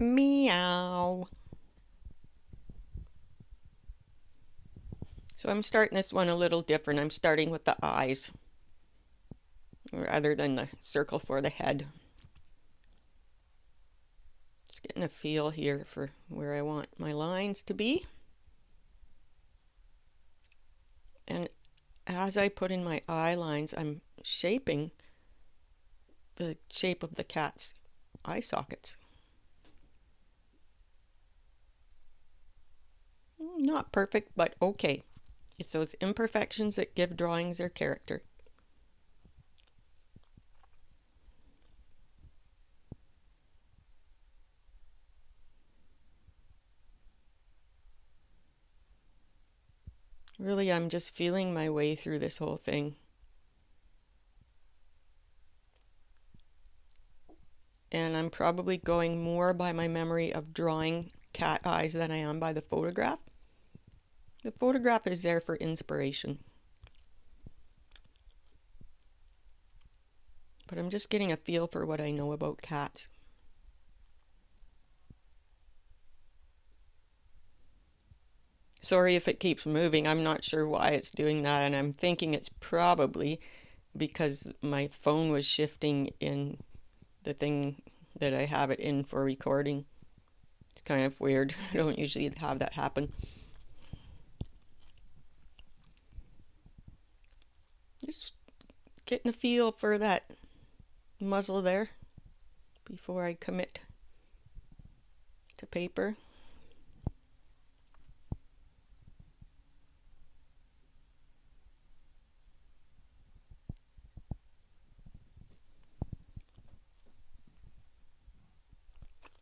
Meow. So I'm starting this one a little different. I'm starting with the eyes rather than the circle for the head. Just getting a feel here for where I want my lines to be. And as I put in my eye lines, I'm shaping the shape of the cat's eye sockets. Not perfect, but okay. It's those imperfections that give drawings their character. Really, I'm just feeling my way through this whole thing. And I'm probably going more by my memory of drawing cat eyes than I am by the photograph. The photograph is there for inspiration. But I'm just getting a feel for what I know about cats. Sorry if it keeps moving. I'm not sure why it's doing that, and I'm thinking it's probably because my phone was shifting in the thing that I have it in for recording. It's kind of weird. I don't usually have that happen. Just getting a feel for that muzzle there before I commit to paper.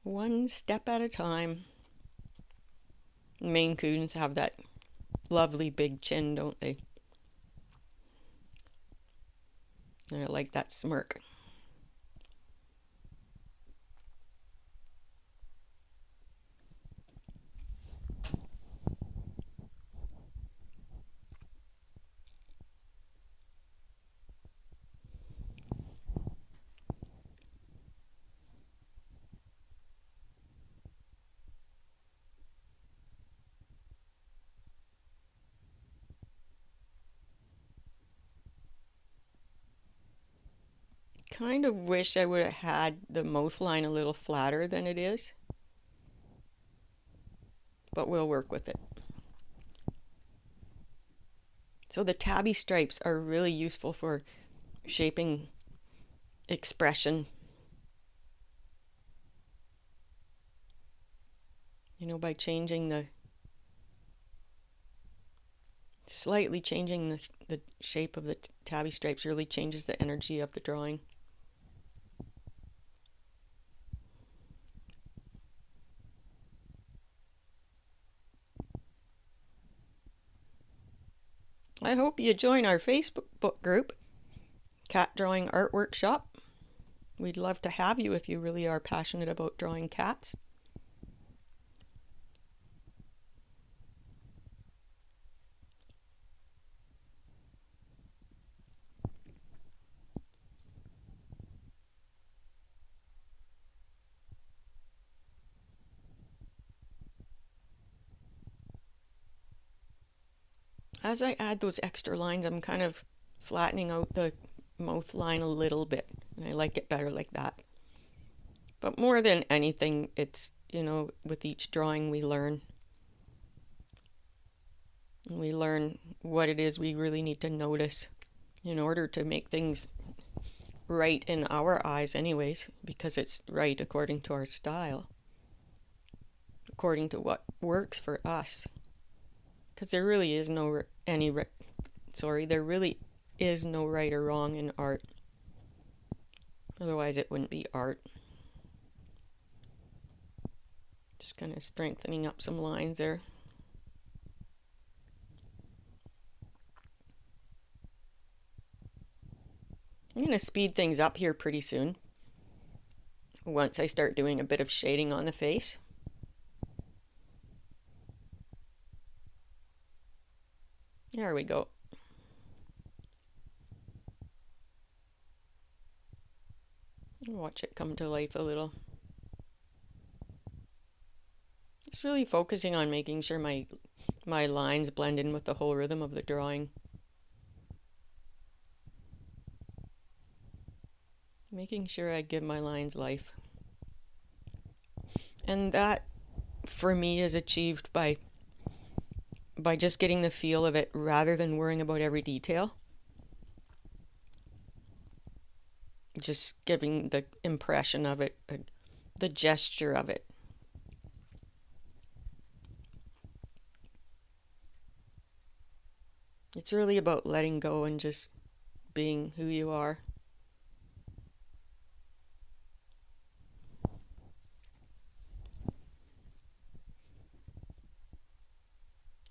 One step at a time. Maine Coons have that lovely big chin, don't they? And I like that smirk. Kind of wish I would have had the mouth line a little flatter than it is, but we'll work with it. So the tabby stripes are really useful for shaping expression. You know, by slightly changing the shape of the tabby stripes really changes the energy of the drawing. I hope you join our Facebook group, Cat Drawing Art Workshop. We'd love to have you if you really are passionate about drawing cats. As I add those extra lines, I'm kind of flattening out the mouth line a little bit, and I like it better like that. But more than anything, it's, you know, with each drawing we learn. And we learn what it is we really need to notice in order to make things right in our eyes anyways, because it's right according to our style, according to what works for us. Because there really is no there really is no right or wrong in art. Otherwise it wouldn't be art. Just kind of strengthening up some lines there. I'm going to speed things up here pretty soon, once I start doing a bit of shading on the face. There we go. Watch it come to life a little. Just really focusing on making sure my lines blend in with the whole rhythm of the drawing. Making sure I give my lines life. And that, for me, is achieved by just getting the feel of it rather than worrying about every detail. Just giving the impression of it, the gesture of it. It's really about letting go and just being who you are.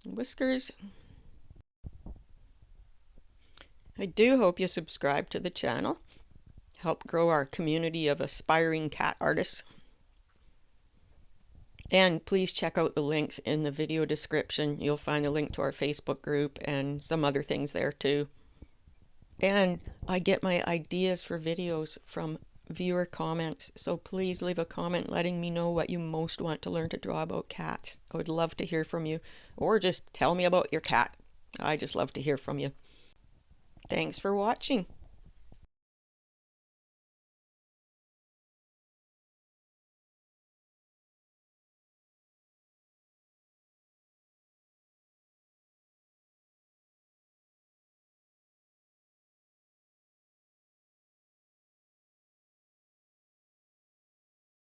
Whiskers. I do hope you subscribe to the channel. Help grow our community of aspiring cat artists. And please check out the links in the video description. You'll find a link to our Facebook group and some other things there too. And I get my ideas for videos from viewer comments, so please leave a comment letting me know what you most want to learn to draw about cats. I would love to hear from you, or just tell me about your cat. I just love to hear from you. Thanks for watching.